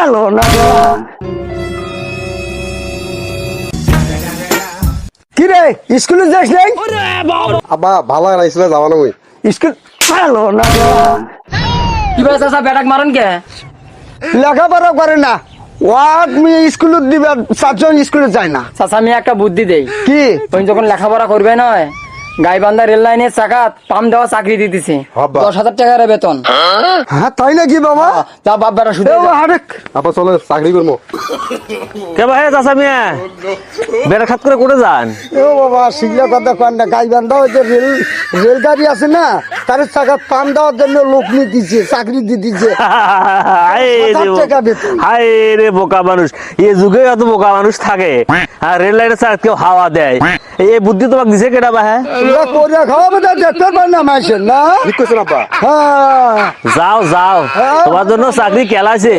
ভালো না কি রে স্কুলে যাস নাই আব্বা ভালো না স্কুলে যাওয়া না স্কুল ভালো না কি ভাই চাচা বেটাক মারেন কে? লেখাপড়া করে না ওয়াক মেয়ে স্কুলে দিবে চারজন স্কুলে যায় না চাচা আমি একটা বুদ্ধি দেই, কি ওই যখন লেখাপড়া করবে নয় গাইবান্ধা রেল লাইনের চাকাত পাম দেওয়া চাকরি দিতেছে, বাবা। 10,000 টাকার বেতন। হ্যাঁ তাই নাকি বাবা যা বাপ বেটা শুধু আরেক আব্বা চলো চাকরি করবো। কে ভাই চাচা মিয়া বেড়া খাত করে করে যান? ও বাবা শিখলে কথা কন না গাইবান্ধা ওই যে রেলগাড়ি আছে না তার চাকা পাম দেওয়ার জন্য লোক নিতেছে চাকরি দিতেছে হায় রে 1000 টাকা বেতন। হায় রে বোকা মানুষ, এই যুগে এত বোকা মানুষ থাকে আর রেল লাইনের চাকা কেউ হাওয়া দেয়, এই বুদ্ধি তোমাকে দিছে কেডা বা? হ্যাঁ তোমরা করে খাওয়াবে না দেখতে পার না মাইছেন না ঠিক করছেন আব্বা। হ্যাঁ যাও যাও, তোমার জন্য চাকরি কেলাছে।